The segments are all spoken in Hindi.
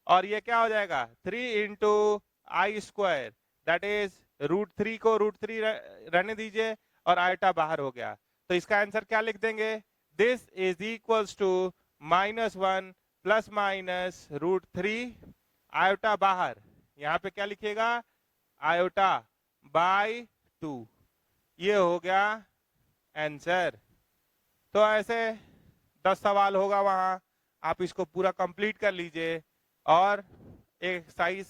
और ये क्या हो जाएगा 3 into I square, that is √3 को √3 रहने दीजिए और आयोटा बाहर हो गया। तो इसका आंसर क्या लिख देंगे, this is equals to -1 plus minus √3 iota बाहर, यहाँ पे क्या लिखिएगा आयोटा बाय 2। ये हो गया आंसर। तो ऐसे 10 सवाल होगा वहां, आप इसको पूरा कंप्लीट कर लीजिए और एक एक्सरसाइज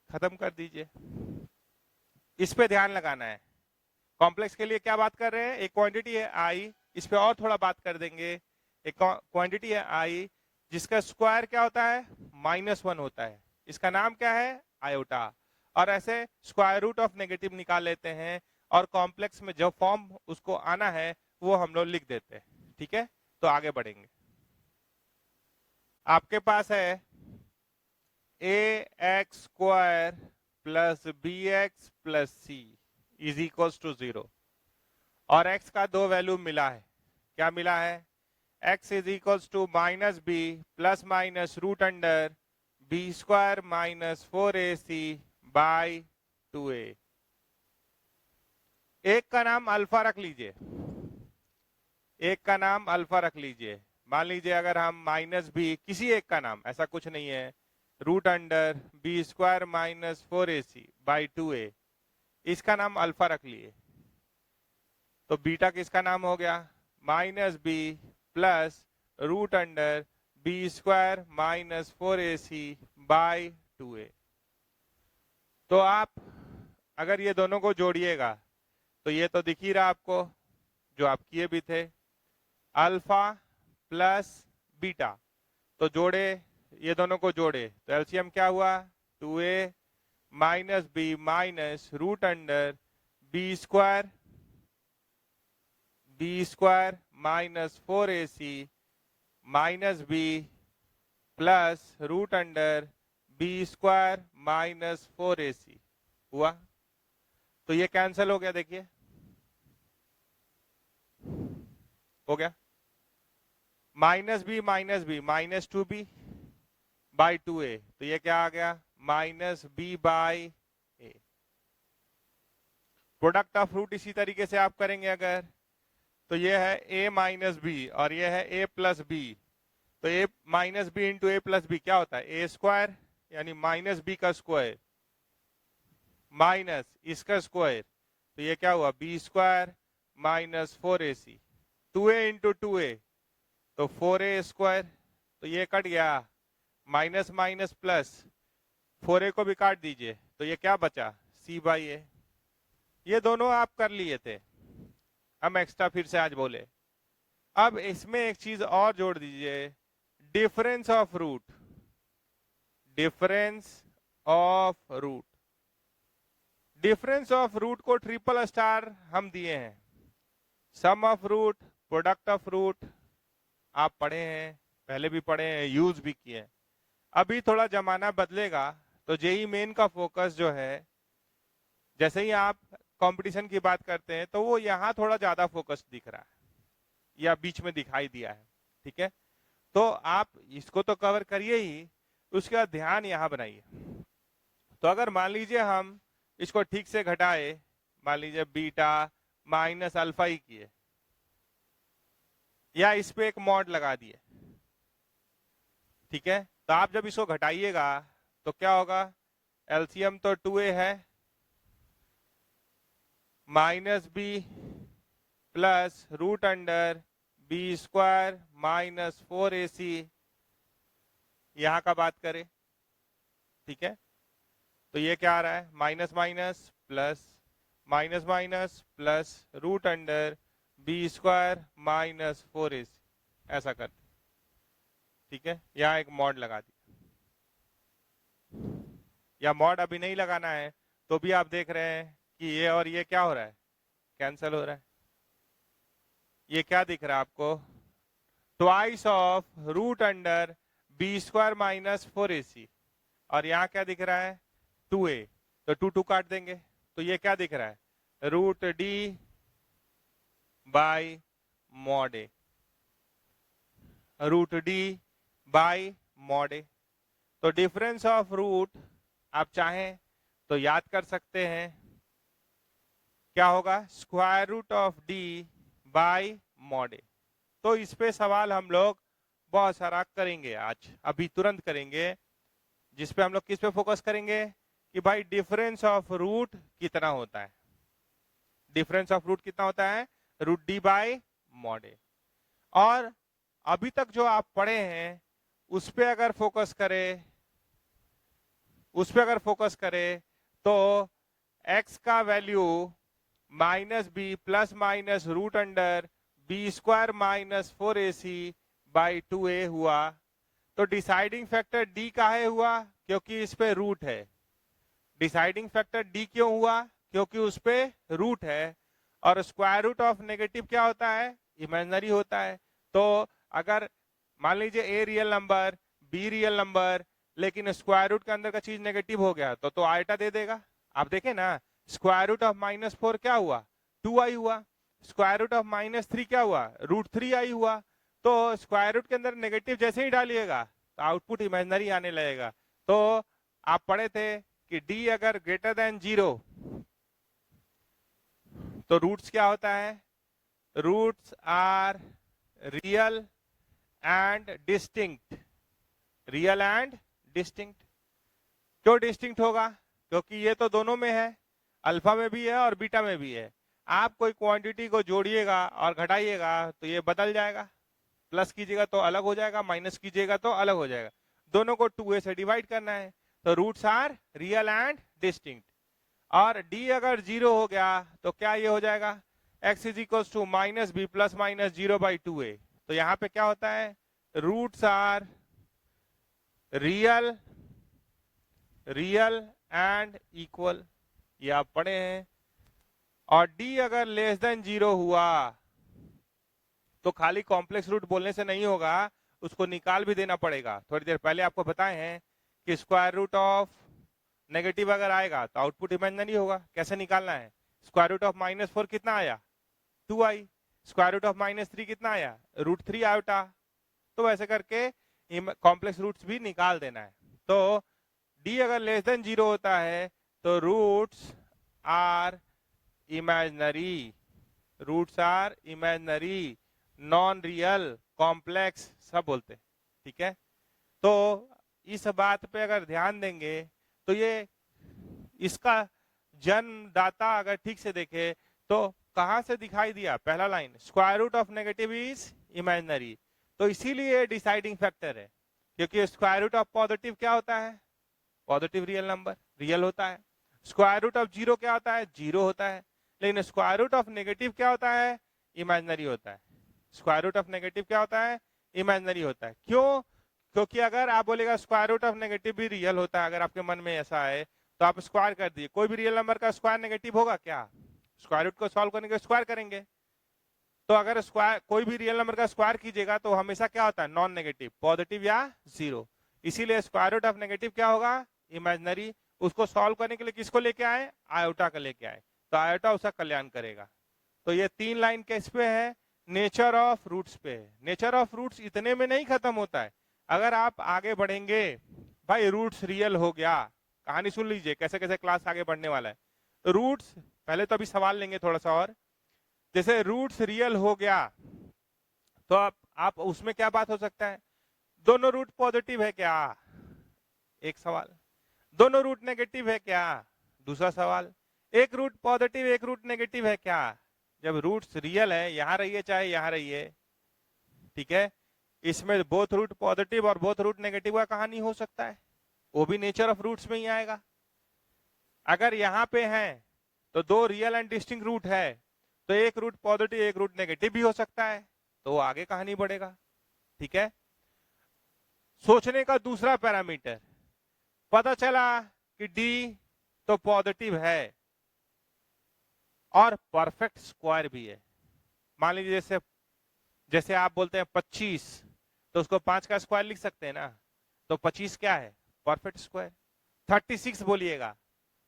खत्म कर दीजिए। इस पे ध्यान लगाना है। कॉम्प्लेक्स के लिए क्या बात कर रहे हैं, एक क्वांटिटी है आई, इस पे और थोड़ा बात कर देंगे। एक क्वांटिटी है आई जिसका स्क्वायर क्या होता है -1 होता है, इसका नाम क्या है आयोटा। और ऐसे स्क्वायर रूट ऑफ नेगेटिव निकाल लेते हैं और कॉम्प्लेक्स में जो फॉर्म उसको आना है वो हम लोग लिख देते हैं। ठीक है, तो आगे बढ़ेंगे। आपके पास है ax² plus bx plus c is equals to 0 और x का दो वैल्यू मिला है। क्या मिला है, x is equals to -b plus minus √b² minus 4ac by 2a। एक का नाम अल्फा रख लीजिए, एक का नाम अल्फा रख लीजिए। मान लीजिए अगर हम -b, किसी एक का नाम, ऐसा कुछ नहीं है, √b² minus 4ac by 2a, इसका नाम अल्फा रख लिए। तो बीटा किसका नाम हो गया -b plus √b² minus 4ac by 2a। तो आप अगर ये दोनों को जोड़िएगा तो ये तो दिख ही रहा आपको, जो आप किए भी थे, अल्फा प्लस बीटा। तो जोड़े, ये दोनों को जोड़े तो एलसीएम क्या हुआ 2a minus b minus √b² minus 4ac minus b plus √b² minus 4ac हुआ। तो ये कैंसिल हो गया, देखिए हो गया, -b minus 2b by 2a, तो ये क्या आ गया -b by a। Product of root इसी तरीके से आप करेंगे अगर, तो ये है a माइनस बी और ये है a प्लस बी। तो a minus B into A plus B क्या होता है a² यानी -b का स्क्वायर माइनस इसका स्क्वायर, तो ये क्या हुआ b² minus 4ac, 2a into 2a तो 4a², तो ये कट गया, माइनस माइनस प्लस 4a को भी काट दीजिए, तो ये क्या बचा c बाई ए। ये दोनों आप कर लिए थे, हम एक्स्ट्रा फिर से आज बोले। अब इसमें एक चीज और जोड़ दीजिए, difference of root, difference of root. Difference of root को ट्रिपल स्टार हम दिए हैं, sum of root, product of root आप पढ़े हैं, पहले भी पढ़े हैं, यूज भी किए हैं। अभी थोड़ा जमाना बदलेगा तो जेई मेन का फोकस जो है, जैसे ही आप कंपटीशन की बात करते हैं तो वो यहाँ थोड़ा ज्यादा फोकस दिख रहा है या बीच में दिखाई दिया है। ठीक है, तो आप इसको तो कवर करिए ही, उसके बाद ध्यान यहाँ बनाइए। तो अगर मान लीजिए हम इसको ठीक से घटाए, मान लीजिए बीटा माइनस अल्फा ही किए या इस पे एक मॉड लगा दिए, ठीक है, तो आप जब इसको घटाइएगा तो क्या होगा, एलसीएम तो 2a है -b plus √b² minus 4ac, यहां का बात करें, ठीक है, तो ये क्या आ रहा है minus minus plus minus minus plus √b² minus 4ac, ऐसा करते, ठीक है। यहाँ एक मॉड लगा दी, या मॉड अभी नहीं लगाना है तो भी आप देख रहे हैं कि ये और ये क्या हो रहा है, कैंसिल हो रहा है। ये क्या दिख रहा है आपको, twice of √b² minus 4ac, और यहाँ क्या दिख रहा है 2a, तो 2 काट देंगे, तो ये क्या दिख रहा है √d by mod A, √d by mod A. तो डिफरेंस ऑफ रूट आप चाहें तो याद कर सकते हैं, क्या होगा, square root of D by mod A. तो इस पे सवाल हम लोग बहुत सारा करेंगे आज, अभी तुरंत करेंगे, जिसपे हम लोग किस पे फोकस करेंगे कि भाई डिफरेंस ऑफ रूट कितना होता है, डिफरेंस ऑफ रूट कितना होता है, रूट डी बाय मॉड ए। और अभी तक जो आप पढ़े हैं उस पे अगर फोकस करें, उस पे अगर फोकस करें तो x का value minus B plus minus root under B square minus 4ac by 2a हुआ। तो डिसाइडिंग फैक्टर d काहे हुआ, क्योंकि इस पे रूट है। डिसाइडिंग फैक्टर d क्यों हुआ, क्योंकि उस पे रूट है। और स्क्वायर रूट ऑफ नेगेटिव क्या होता है, इमेजिनरी होता है। तो अगर मान लीजिए a real number b real number, लेकिन स्क्वायर रूट के अंदर का चीज नेगेटिव हो गया तो आयटा दे देगा। आप देखें ना, स्क्वायर रूट ऑफ -4 क्या हुआ, 2i हुआ। स्क्वायर रूट ऑफ -3 क्या हुआ, √3i हुआ। तो स्क्वायर रूट के अंदर नेगेटिव जैसे ही डालिएगा तो आउटपुट इमेजिनरी आने लगेगा। तो आप पढ़े थे कि d अगर ग्रेटर देन 0 तो रूट्स क्या होता है, roots are real and distinct. Real and distinct, क्यों डिस्टिंक्ट होगा, क्योंकि ये तो दोनों में है, अल्फा में भी है और बीटा में भी है। आप कोई क्वांटिटी को जोड़िएगा और घटाइएगा तो ये बदल जाएगा, प्लस कीजिएगा तो अलग हो जाएगा, माइनस कीजिएगा तो अलग हो जाएगा। दोनों को 2a से डिवाइड करना है। तो roots are real and distinct. और d अगर 0 हो गया तो क्या ये हो जाएगा, x is equal to minus B plus minus 0 by 2a। तो यहाँ पे क्या होता है, roots are real and equal, ये आप पढ़े हैं। और d अगर लेस देन 0 हुआ तो खाली कॉम्प्लेक्स रूट बोलने से नहीं होगा, उसको निकाल भी देना पड़ेगा। थोड़ी देर पहले आपको बताए हैं कि स्क्वायर रूट ऑफ नेगेटिव अगर आएगा तो आउटपुट इमेजिनरी होगा। कैसे निकालना है, स्क्वायर रूट ऑफ -4 कितना आया, 2i। स्क्वायर रूट ऑफ -3 कितना आया, √3 आयोटा। तो वैसे करके कॉम्प्लेक्स रूट्स भी निकाल देना है। तो d अगर लेस देन 0 होता है तो roots are imaginary, roots are imaginary, non real, complex सब बोलते हैं, ठीक है। तो इस बात पे अगर ध्यान देंगे तो ये इसका जन्मदाता अगर ठीक से देखे तो कहां से दिखाई दिया, पहला line, square root of negative is imaginary. तो इसीलिए डिसाइडिंग फैक्टर है, क्योंकि स्क्वायर रूट ऑफ पॉजिटिव क्या होता है, पॉजिटिव रियल नंबर, रियल होता है। स्क्वायर रूट ऑफ 0 क्या होता है, 0 होता है। लेकिन स्क्वायर रूट ऑफ नेगेटिव क्या होता है, इमेजिनरी होता है। स्क्वायर रूट ऑफ नेगेटिव क्या होता है, इमेजिनरी होता है। क्यों, क्योंकि अगर आप बोलेगा स्क्वायर रूट ऑफ नेगेटिव भी रियल होता है, अगर आपके मन में ऐसा है तो आप स्क्वायर कर दिए। कोई भी रियल नंबर का स्क्वायर नेगेटिव होगा क्या, स्क्वायर रूट को सॉल्व करने के स्क्वायर करेंगे। तो अगर स्क्वायर कोई भी रियल नंबर का स्क्वायर कीजिएगा तो हमेशा क्या होता है, नॉन नेगेटिव, पॉजिटिव या 0। इसीलिए स्क्वायर रूट ऑफ नेगेटिव क्या होगा, इमेजिनरी। उसको सॉल्व करने के लिए किसको लेके आए, आयोटा का लेके आए, तो आयोटा उसका कल्याण करेगा। तो ये 3 लाइन किस पे है, नेचर ऑफ रूट्स पे। नेचर ऑफ रूट्स इतने में नहीं खत्म होता है, अगर आप आगे बढ़ेंगे, भाई रूट्स रियल हो गया, कहानी सुन लीजिए कैसे कैसे क्लास आगे बढ़ने वाला है। रूट्स पहले तो अभी सवाल लेंगे थोड़ा सा और, जैसे रूट्स रियल हो गया तो आप उसमें क्या बात हो सकता है, दोनों रूट पॉजिटिव है क्या, एक सवाल। दोनों रूट नेगेटिव है क्या, दूसरा सवाल। एक रूट पॉजिटिव एक रूट नेगेटिव है क्या, जब रूट्स रियल है, यहां रहिए चाहे यहां रहिए, ठीक है, इसमें बोथ रूट पॉजिटिव और बोथ रूट नेगेटिव का कहानी हो सकता है, वो भी नेचर ऑफ रूट्स में ही आएगा। अगर यहां पे है तो 2 रियल एंड डिस्टिंक्ट रूट है, तो एक रूट पॉजिटिव एक रूट नेगेटिव भी हो सकता है, तो आगे कहानी बढ़ेगा, ठीक है। सोचने का दूसरा पैरामीटर, पता चला कि d तो पॉजिटिव है और परफेक्ट स्क्वायर भी है। मान लीजिए जैसे जैसे आप बोलते हैं 25, तो उसको 5 का स्क्वायर लिख सकते हैं ना, तो 25 क्या है, परफेक्ट स्क्वायर। 36 बोलिएगा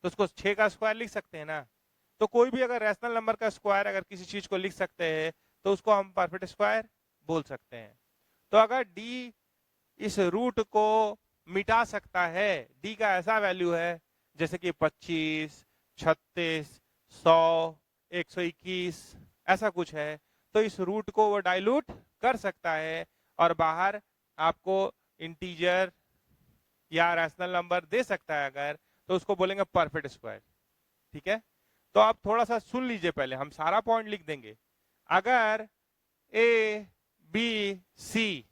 तो उसको 6 का स्क्वायर लिख सकते हैं ना। तो कोई भी अगर रैशनल नंबर का स्क्वायर अगर किसी चीज को लिख सकते हैं तो उसको हम परफेक्ट स्क्वायर बोल सकते हैं। तो अगर d इस रूट को मिटा सकता है। डी का ऐसा वैल्यू है जैसे कि 25, 36, 100, 121 ऐसा कुछ है, तो इस रूट को वो डाइल्यूट कर सकता है और बाहर आपको इंटीजर या रैशनल नंबर दे सकता है अगर, तो उसको बोलेंगे परफेक्ट स्क्वायर। ठीक है, तो आप थोड़ा सा सुन लीजिए, पहले हम सारा पॉइंट लिख देंगे। अगर ए बी सी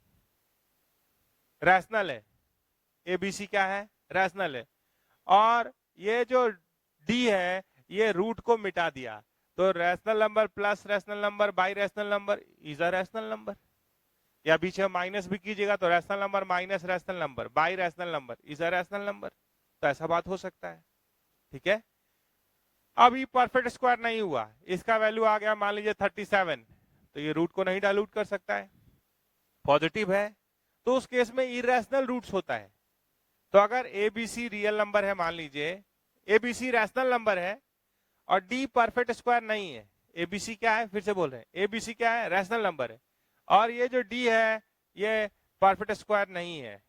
रैशनल है, ए बी सी क्या है, रैशनल है, और ये जो डी है ये रूट को मिटा दिया, तो rational number plus rational number by rational number is a rational number, या बीच में माइनस भी कीजिएगा तो rational number minus rational number by rational number is a rational number, तो ऐसा बात हो सकता है। ठीक है, अब ये परफेक्ट स्क्वायर नहीं हुआ, इसका वैल्यू आ गया मान लीजिए 37, तो ये रूट को नहीं डाइल्यूट कर सकता है, पॉजिटिव है, तो उस केस में इरेशनल रूट्स होता है। तो अगर एबीसी रियल नंबर है, मान लीजिए एबीसी रैशनल नंबर है और डी परफेक्ट स्क्वायर नहीं है, एबीसी क्या है, फिर से बोल रहे हैं, एबीसी क्या है, रैशनल नंबर है, और ये जो डी है ये परफेक्ट स्क्वायर नहीं है,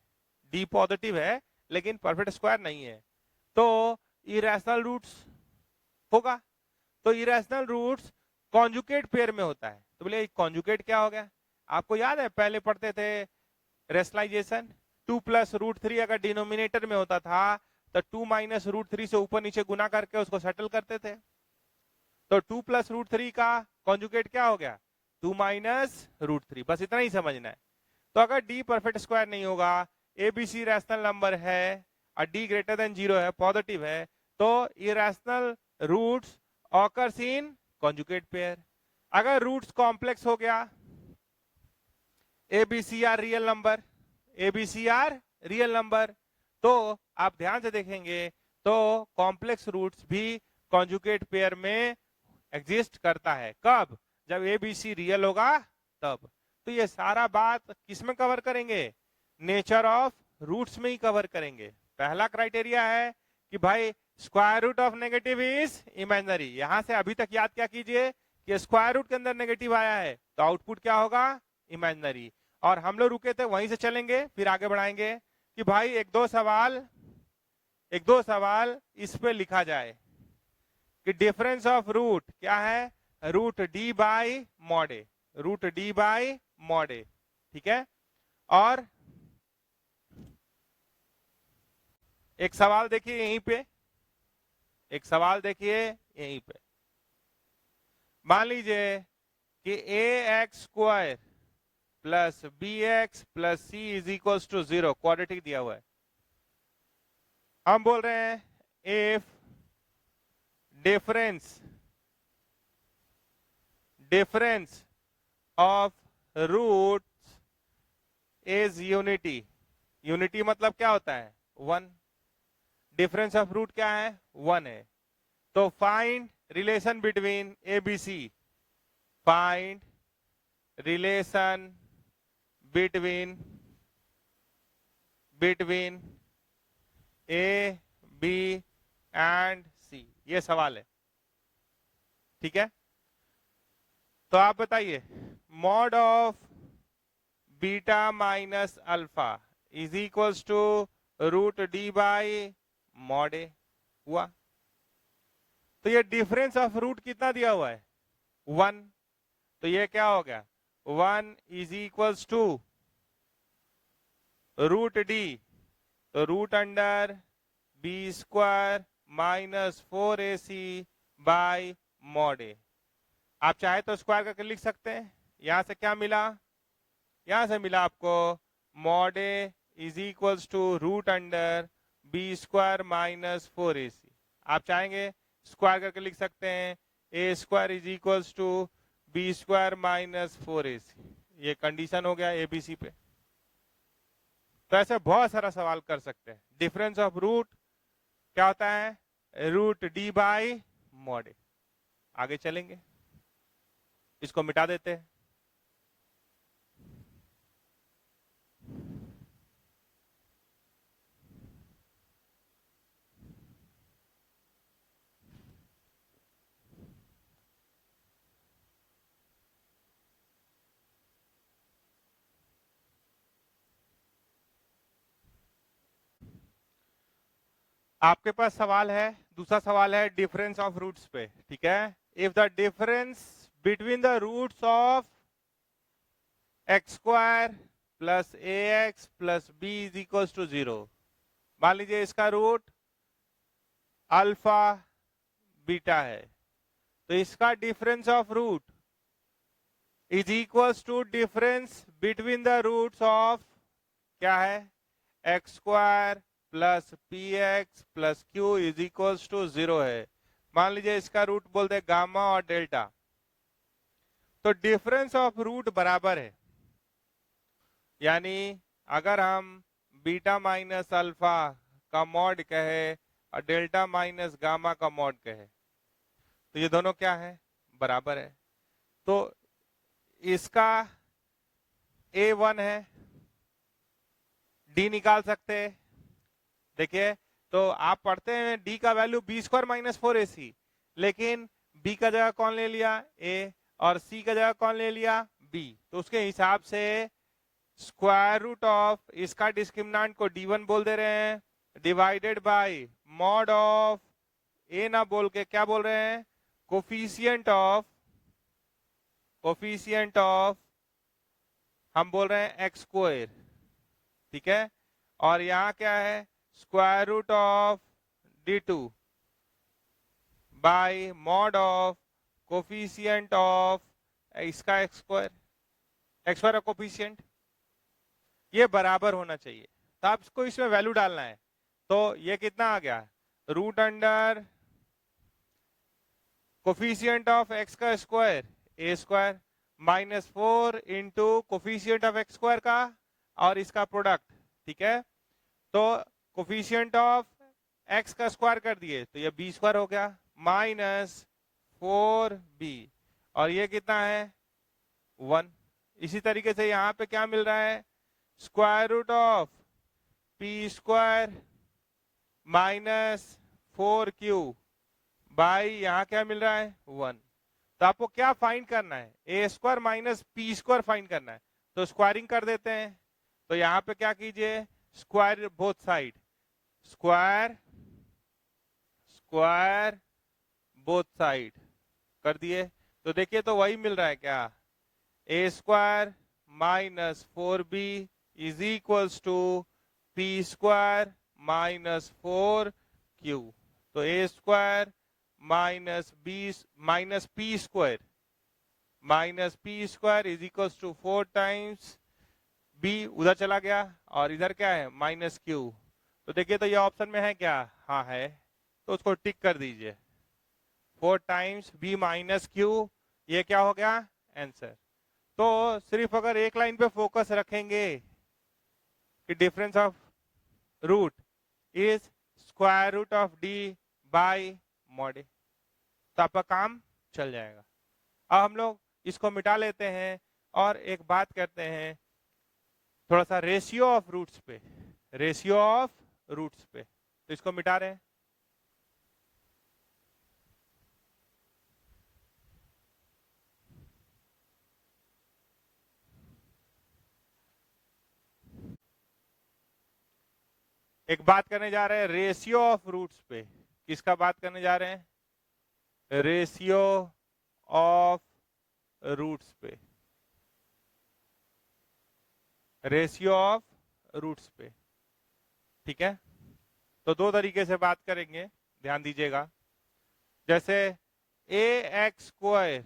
डी पॉजिटिव है लेकिन परफेक्ट स्क्वायर नहीं है, तो इरेशनल रूट्स होगा। तो इरेशनल रूट्स कॉन्जुगेट पेयर में होता है। तो बोले कॉन्जुगेट क्या हो गया, आपको याद है पहले पढ़ते थे रेशनलाइजेशन, 2 प्लस रूट 3 अगर डिनोमिनेटर में होता था तो 2 माइनस रूट 3 से ऊपर नीचे गुना करके उसको सेटल करते थे, तो 2 प्लस रूट 3 का कॉन्जुगेट क्या हो गया, 2 माइनस रूट 3, बस इतना ही समझना है। तो अगर डी परफेक्ट स्क्वायर नहीं होगा, एबीसी रैशनल नंबर है और डी ग्रेटर देन 0 है, पॉजिटिव है, तो irrational roots occurs in conjugate pair. अगर रूट्स कॉम्प्लेक्स हो गया, ABC are real number, ABC are real number, तो आप ध्यान से देखेंगे तो कॉम्प्लेक्स रूट्स भी कॉन्जुगेट पेयर में एग्जिस्ट करता है। कब, जब एबीसी रियल होगा तब। तो ये सारा बात किसमें कवर करेंगे, नेचर ऑफ रूट्स में ही कवर करेंगे। पहला क्राइटेरिया है कि भाई square root of negative is imaginary, यहां से अभी तक याद क्या कीजिए कि स्क्वायर रूट के अंदर नेगेटिव आया है तो आउटपुट क्या होगा, इमेजिनरी। और हम लोग रुके थे वहीं से चलेंगे फिर आगे बढ़ाएंगे कि भाई एक दो सवाल इस पे लिखा जाए कि डिफरेंस ऑफ रूट क्या है, root D by mod A, root D by mod A. ठीक है, और एक सवाल देखिए यहीं पे, एक सवाल देखिए यहीं पे, मान लीजिए कि A x square plus B x plus C is equal to 0 quadratic दिया हुआ है। हम बोल रहे हैं if difference of roots is unity, unity मतलब क्या होता है, 1, डिफरेंस ऑफ रूट क्या है, 1 है, तो find relation between A B C, find relation between A B and C, ये सवाल है। ठीक है, तो आप बताइए mod of beta minus alpha is equals to root D by mod A हुआ, तो ये डिफरेंस ऑफ रूट कितना दिया हुआ है, 1, तो ये क्या हो गया, 1 is equals to root D, तो root under B square minus 4ac by mod A. आप चाहे तो स्क्वायर करके लिख सकते हैं, यहां से क्या मिला, यहां से मिला आपको mod A is equals to root under B square minus 4ac, आप चाहेंगे स्क्वायर करके लिख सकते हैं, A square is equals to B square minus 4ac, ये कंडीशन हो गया एबीसी पे। तो ऐसे बहुत सारा सवाल कर सकते हैं। डिफरेंस ऑफ रूट क्या होता है, रूट डी बाई मॉड ए। आगे चलेंगे, इसको मिटा देते हैं। आपके पास सवाल है, दूसरा सवाल है डिफरेंस ऑफ रूट्स पे, ठीक है। If the difference between the roots of X square plus A X plus B is equal to 0, मान लीजिए इसका रूट अल्फा बीटा है, तो इसका difference of root is equals to difference between the roots of क्या है, X square plus P X plus Q is equals to 0 है। मान लीजिए इसका रूट बोलते हैं गामा और डेल्टा, तो डिफरेंस ऑफ रूट बराबर है, यानी अगर हम बीटा माइनस अल्फा का मॉड कहे और डेल्टा माइनस गामा का मॉड कहे, तो ये दोनों क्या है, बराबर है। तो इसका A1 है, D निकाल सकते हैं। देखिए, तो आप पढ़ते हैं D का value B square minus 4AC, लेकिन B का जगह कौन ले लिया, A, और C का जगह कौन ले लिया, B। तो उसके हिसाब से स्क्वायर रूट ऑफ इसका डिस्क्रिमिनेंट को D1 बोल दे रहे हैं, divided by mod of A ना बोल के क्या बोल रहे हैं, कोफिशिएंट ऑफ हम बोल रहे हैं एक्स स्क्वायर, ठीक है। और यहाँ क्या है, square root of D2 by mod of coefficient of इसका एक्स स्क्वायर कोफिशिएंट, ये बराबर होना चाहिए। तो आपको इसमें वैल्यू डालना है, तो ये कितना आ गया, root under coefficient of X का square A square minus 4 into coefficient of X square का और इसका प्रोडक्ट, ठीक है। तो कोफिशिएंट ऑफ एक्स का स्क्वायर कर दिए तो ये बी स्क्वायर हो गया माइनस 4b, और ये कितना है 1। इसी तरीके से यहाँ पे क्या मिल रहा है, square root of P square minus 4q by यहाँ क्या मिल रहा है 1। तो आपको क्या फाइंड करना है, ए square minus P square find करना है, तो स्क्वायरिंग कर देते हैं। तो यहाँ पे क्या कीजिए, square both side, square both side कर दिए, तो देखिए तो वही मिल रहा है क्या, A square minus 4b is equals to P square minus 4q। तो ए square minus P square is equals to 4 times b, उधर चला गया, और इधर क्या है माइनस q। तो देखिए तो ये ऑप्शन में है क्या, हाँ है, तो उसको टिक कर दीजिए, 4 टाइम्स b माइनस q, ये क्या हो गया आंसर। तो सिर्फ अगर एक लाइन पे फोकस रखेंगे कि difference of root is square root of d by mod A, तो आपका काम चल जाएगा। अब हम लोग इसको मिटा लेते हैं और एक बात करते हैं थोड़ा सा रेशियो ऑफ रूट्स पे, तो इसको मिटा रहे हैं। एक बात करने जा रहे हैं रेशियो ऑफ रूट्स पे, किसका बात करने जा रहे हैं, रेशियो ऑफ रूट्स पे, ठीक है। तो दो तरीके से बात करेंगे, ध्यान दीजिएगा। जैसे A x square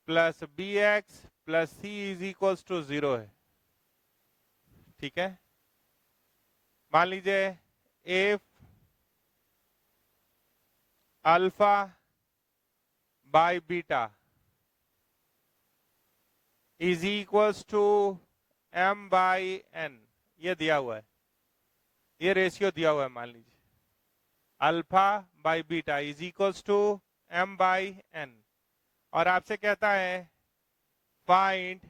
plus B x plus C is equals to 0 है, ठीक है। मान लीजिए if alpha by beta is equals to m by n, ये दिया हुआ है, ये रेशियो दिया हुआ है। मान लीजिए alpha by beta is equals to m by n, और आपसे कहता है find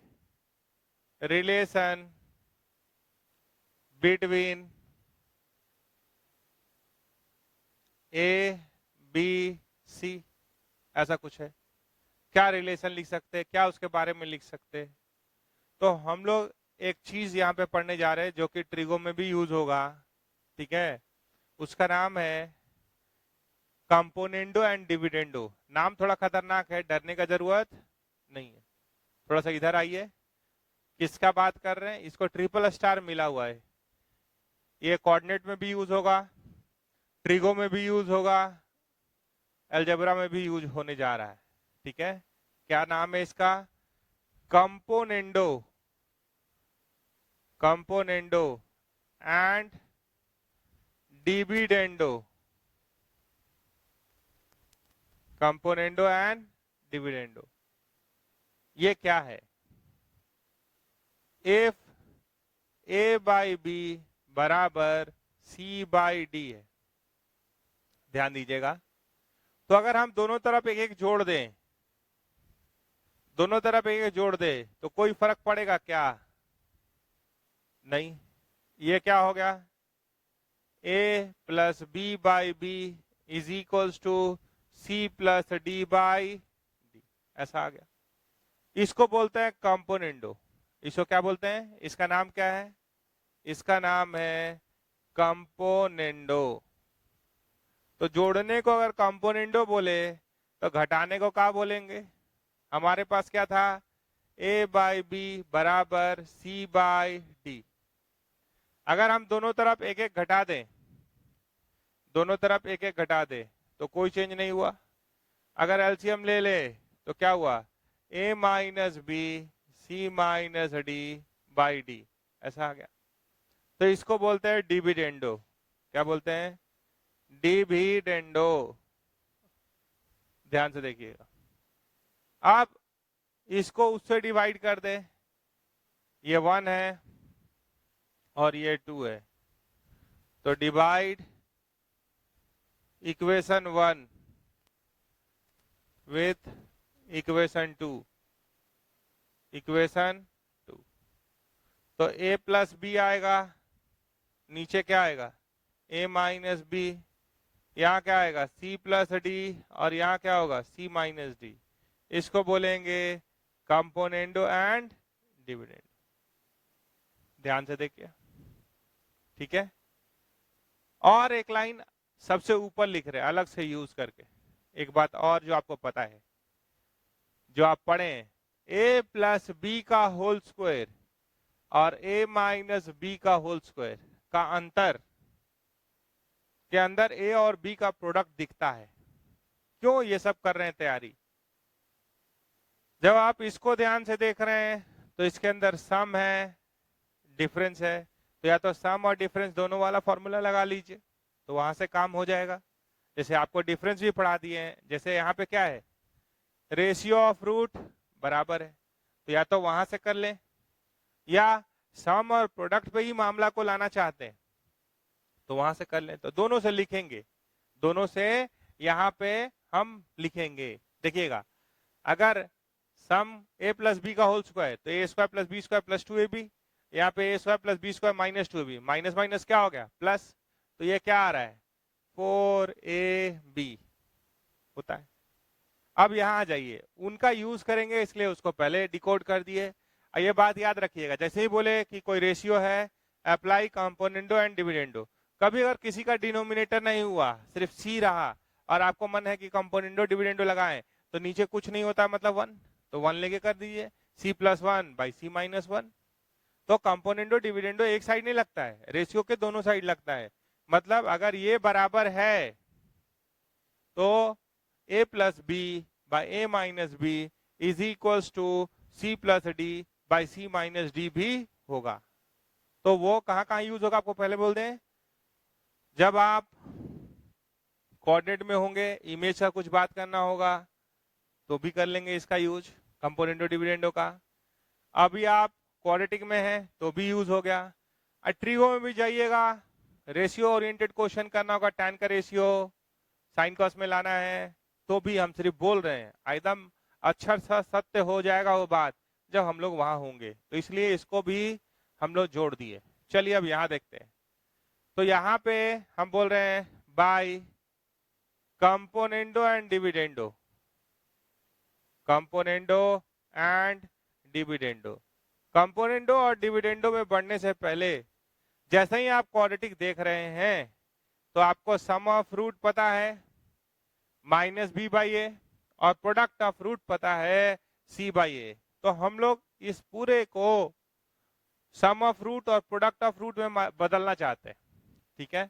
relation between A B C, ऐसा कुछ है। क्या रिलेशन लिख सकते हैं, क्या उसके बारे में लिख सकते हैं। तो हम लोग एक चीज यहाँ पे पढ़ने जा रहे हैं जो कि ट्रिगो में भी यूज होगा, ठीक है। उसका नाम है कंपोनेंडो एंड डिविडेंडो। नाम थोड़ा खतरनाक है, डरने का जरूरत नहीं है। थोड़ा सा इधर आइए, किसका बात कर रहे हैं? इसको ट्रिपल स्टार मिला हुआ है। ये कोऑर्डिनेट में भी यूज होगा, ट्रिगो में भी यूज होगा, अलजेब्रा में भी यूज होने जा रहा है। ठीक है, क्या नाम है इसका? Componendo, componendo and dividendo, componendo and dividendo. ये क्या है? इफ ए बाई बी बराबर सी बाई डी है। ध्यान दीजिएगा, तो अगर हम दोनों तरफ एक एक जोड़ दें, दोनों तरफ एक एक जोड़ दे तो कोई फर्क पड़ेगा क्या? नहीं। ये क्या हो गया? A plus B by B is equals to C plus D by D, ऐसा आ गया। इसको बोलते हैं कंपोनेंडो। इसको क्या बोलते हैं? इसका नाम क्या है? इसका नाम है कंपोनेंडो। तो जोड़ने को अगर कंपोनेंडो बोले तो घटाने को क्या बोलेंगे? हमारे पास क्या था? ए बाई बी बराबर सी बाई डी। अगर हम दोनों तरफ एक एक घटा दें, दोनों तरफ एक एक घटा दे तो कोई चेंज नहीं हुआ। अगर एलसीएम ले ले तो क्या हुआ? A minus B C minus D by D, ऐसा आ गया। तो इसको बोलते हैं डिविडेंडो। क्या बोलते हैं? डिविडेंडो। ध्यान से देखिएगा। आप इसको उससे डिवाइड कर दे, ये 1 है और ये 2 है, तो divide equation 1 with equation 2, equation 2। तो a प्लस बी आएगा, नीचे क्या आएगा? a माइनस बी, यहाँ क्या आएगा? c प्लस डी, और यहाँ क्या होगा? c minus D. इसको बोलेंगे कंपोनेंडो एंड डिविडेंडो। ध्यान से देखिए, ठीक है। और एक लाइन सबसे ऊपर लिख रहे हैं अलग से यूज करके। एक बात और जो आपको पता है, जो आप पढ़े, a प्लस बी का होल स्क्वायर और a माइनस बी का होल स्क्वायर का अंतर के अंदर a और b का प्रोडक्ट दिखता है। क्यों ये सब कर रहे हैं तैयारी? जब आप इसको ध्यान से देख रहे हैं तो इसके अंदर सम है, डिफरेंस है, तो या तो सम और डिफरेंस दोनों वाला फॉर्मूला लगा लीजिए, तो वहां से काम हो जाएगा। जैसे आपको डिफरेंस भी पढ़ा दिए हैं, जैसे यहाँ पे क्या है? रेशियो ऑफ रूट बराबर है, तो या तो वहां से कर लें, या सम और प्रोडक्ट पे ही मामला को लाना चाहते हैं तो वहां से कर लें। तो दोनों से लिखेंगे, दोनों से यहाँ पे हम लिखेंगे। देखिएगा, अगर सम a प्लस बी का होल स्क्वायर तो a square plus B square plus 2ab, यहाँ पे a square plus B square minus 2ab, minus minus क्या हो गया? प्लस। तो ये क्या आ रहा है? 4ab होता है। अब यहाँ आ जाइए, उनका यूज करेंगे इसलिए उसको पहले डिकोड कर दिए। ये बात याद रखिएगा, जैसे ही बोले कि कोई रेशियो है, अप्लाई कंपोनेंडो एंड डिविडेंडो। कभी अगर किसी का डिनोमिनेटर नहीं हुआ, सिर्फ सी रहा, और आपको मन है कि कंपोनेंडो डिविडेंडो लगाएं, तो नीचे कुछ नहीं होता मतलब 1, तो 1 लेके कर दीजिए, C plus 1 by C minus 1। तो कंपोनेंडो डिविडेंडो एक साइड नहीं लगता है, रेशियो के दोनों साइड लगता है। मतलब अगर ये बराबर है तो a plus B by A minus B is equals to C plus D by C minus D भी होगा। तो वो कहां कहां यूज होगा आपको पहले बोल दें। जब आप कोऑर्डिनेट में होंगे, इमेज का कुछ बात करना होगा तो भी कर लेंगे इसका यूज, कंपोनेंडो डिविडेंडो का। अभी आप क्वाड्रेटिक में हैं तो भी यूज हो गया। ट्रिगो में भी जाइएगा, रेशियो ओरिएंटेड क्वेश्चन करना होगा, tan का रेशियो साइन कॉस में लाना है, तो भी हम सिर्फ बोल रहे हैं, एकदम अक्षर सा सत्य हो जाएगा वो बात जब हम लोग वहां होंगे। तो इसलिए इसको भी हम लोग जोड़ दिए। चलिए अब यहाँ देखते हैं। तो यहाँ पे हम बोल रहे हैं by componendo and dividendo, componendo and dividendo. Componendo और डिविडेंडो में बढ़ने से पहले जैसे ही आप क्वाड्रेटिक देख रहे हैं तो आपको सम ऑफ रूट पता है माइनस बी बाई ए और प्रोडक्ट ऑफ रूट पता है सी बाई ए। तो हम लोग इस पूरे को सम ऑफ रूट और प्रोडक्ट ऑफ रूट में बदलना चाहते हैं। ठीक है,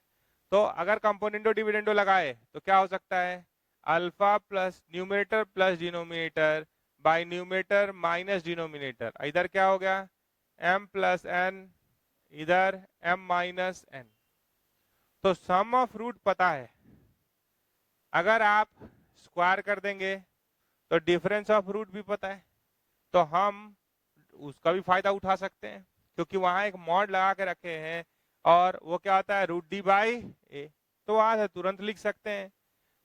तो अगर कंपोनेंडो डिविडेंडो लगाए तो क्या हो सकता है, alpha plus numerator plus denominator by numerator minus denominator, इधर क्या हो गया m प्लस एन, इधर m माइनस एन। तो सम ऑफ रूट पता है, अगर आप स्क्वायर कर देंगे तो डिफरेंस ऑफ रूट भी पता है, तो हम उसका भी फायदा उठा सकते हैं क्योंकि वहां एक मॉड लगा के रखे हैं और वो क्या होता है रूट डी बाई ए, तो वहां से तुरंत लिख सकते हैं।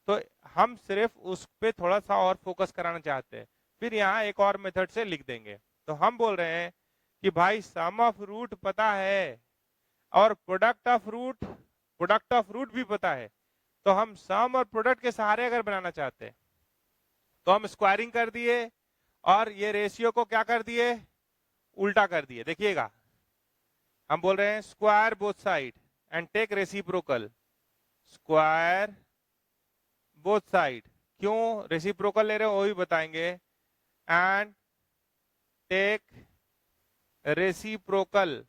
तो हम सिर्फ उस पे थोड़ा सा और फोकस कराना चाहते हैं, फिर यहाँ एक और मेथड से लिख देंगे। तो हम बोल रहे हैं कि भाई सम ऑफ रूट पता है और प्रोडक्ट ऑफ रूट भी पता है, तो हम सम और प्रोडक्ट के सहारे अगर बनाना चाहते हैं तो हम स्क्वायरिंग कर दिए और ये रेशियो को क्या कर दिए, उल्टा कर दिए। देखिएगा, हम बोल रहे हैं square both side and take reciprocal, square both side, क्यों रेसिप्रोकल ले रहे हो वो भी बताएंगे, एंड टेक रेसिप्रोकल,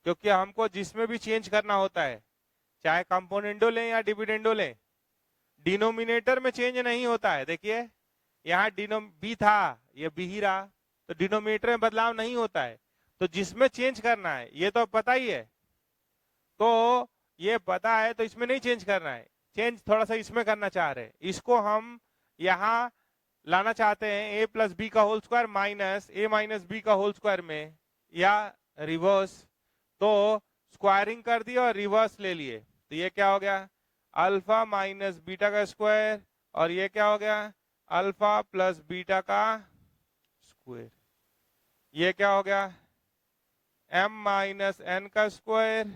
क्योंकि हमको जिसमें भी चेंज करना होता है, चाहे कंपोनेंडो लें या डिविडेंडो लें, डिनोमिनेटर में चेंज नहीं होता है। देखिए यहाँ बी था, ये बी ही रहा, तो डिनोमिनेटर में बदलाव नहीं होता है। तो जिसमें चेंज करना है ये तो पता ही है, तो ये पता है तो इसमें नहीं चेंज करना है, चेंज थोड़ा सा इसमें करना चाह रहे हैं। इसको हम यहाँ लाना चाहते हैं ए प्लस बी का होल स्क्वायर माइनस ए माइनस बी का होल स्क्वायर में, या रिवर्स। तो स्क्वायरिंग कर दिया और रिवर्स ले लिए, तो ये क्या हो गया अल्फा माइनस बीटा का स्क्वायर, और ये क्या हो गया अल्फा प्लस बीटा का स्क्वायर। ये क्या हो गया m माइनस एन का स्क्वायर,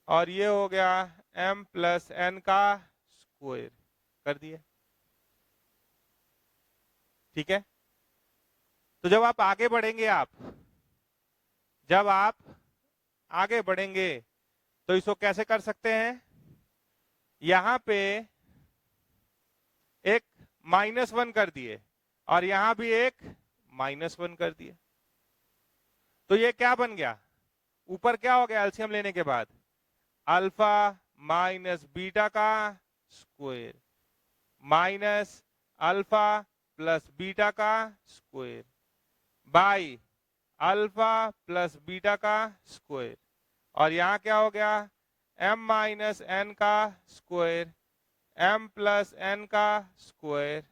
और ये हो गया m प्लस एन का स्क्वायर कर दिए। ठीक है, तो जब आप आगे बढ़ेंगे जब आप आगे बढ़ेंगे तो इसको कैसे कर सकते हैं, यहां पे एक -1 कर दिए और यहां भी एक -1 कर दिए, तो ये क्या बन गया, ऊपर क्या हो गया एलसीएम लेने के बाद अल्फा माइनस बीटा का square minus alpha plus beta का square by alpha plus beta का स्क्वायर, और यहां क्या हो गया m माइनस एन का स्क्वायर m प्लस एन का square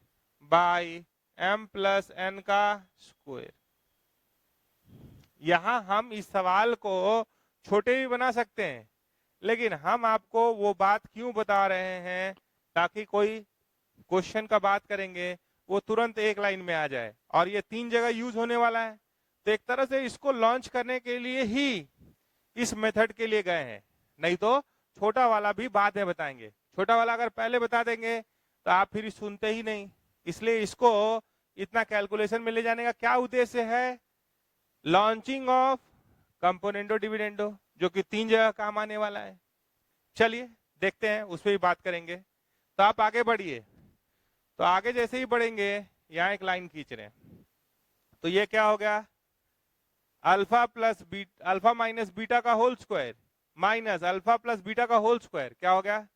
by m plus N का स्क्वायर। यहां हम इस सवाल को छोटे भी बना सकते हैं, लेकिन हम आपको वो बात क्यों बता रहे हैं ताकि कोई क्वेश्चन का बात करेंगे वो तुरंत एक लाइन में आ जाए, और ये 3 जगह यूज होने वाला है। तो एक तरह से इसको लॉन्च करने के लिए ही इस मेथड के लिए गए हैं, नहीं तो छोटा वाला भी बाद में बताएंगे। छोटा वाला अगर पहले बता देंगे तो आप फिर सुनते ही नहीं, इसलिए इसको इतना कैलकुलेशन में ले जाने का क्या उद्देश्य है, लॉन्चिंग ऑफ कंपोनेंडो डिविडेंडो, जो कि 3 जगह काम आने वाला है। चलिए देखते हैं, उस पर भी बात करेंगे। तो आप आगे बढ़िए, तो आगे जैसे ही बढ़ेंगे यहाँ एक लाइन खींच रहे हैं, तो ये क्या हो गया अल्फा माइनस बीटा का whole square minus alpha plus beta का होल स्क्वायर, क्या हो गया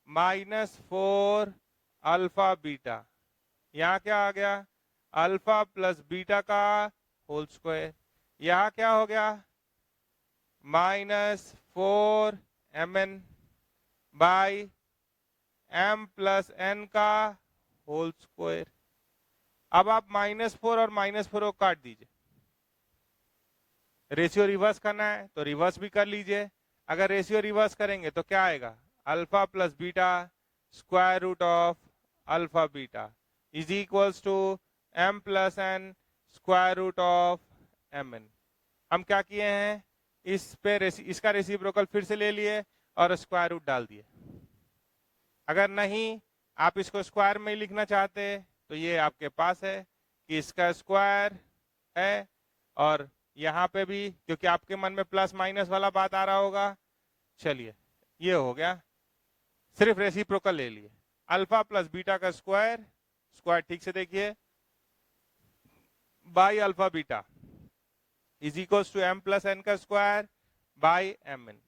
-4 अल्फा बीटा, यहाँ क्या आ गया अल्फा प्लस बीटा का होल स्क्वायर, यहाँ क्या हो गया -4 mn by m plus n का होल स्क्वायर। अब आप -4 और -4 को काट दीजिए, रेशियो रिवर्स करना है तो रिवर्स भी कर लीजिए। अगर रेशियो रिवर्स करेंगे तो क्या आएगा alpha plus beta square root of alpha beta is equals to m plus N square root of mn। हम क्या किए हैं, इस पे इसका रेसिप्रोकल फिर से ले लिए और स्क्वायर रूट डाल दिए। अगर नहीं आप इसको स्क्वायर में लिखना चाहते तो ये आपके पास है कि इसका स्क्वायर है, और यहाँ पे भी क्योंकि आपके मन में प्लस माइनस वाला बात आ रहा होगा। चलिए ये हो गया, सिर्फ रेसिप्रोकल ले लिए, अल्फा प्लस बीटा का स्क्वायर, स्क्वायर ठीक से देखिए, by alpha beta is equal to M plus N का स्क्वायर बाई एम एन।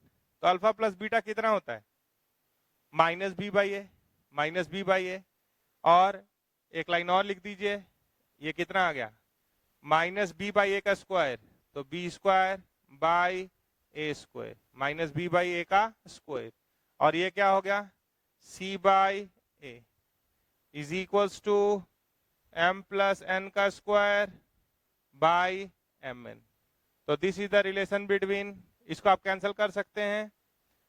तो अल्फा प्लस बीटा कितना होता है, minus B by A, minus B by A, और एक लाइन और लिख दीजिए, ये कितना आ गया, माइनस बी बाई ए का स्क्वायर, तो B square by A square, minus B by A का स्क्वायर, और ये क्या हो गया, C by A is equals to M plus N का स्क्वायर बाई एम एन। तो this is the relation between, इसको आप कैंसिल कर सकते हैं,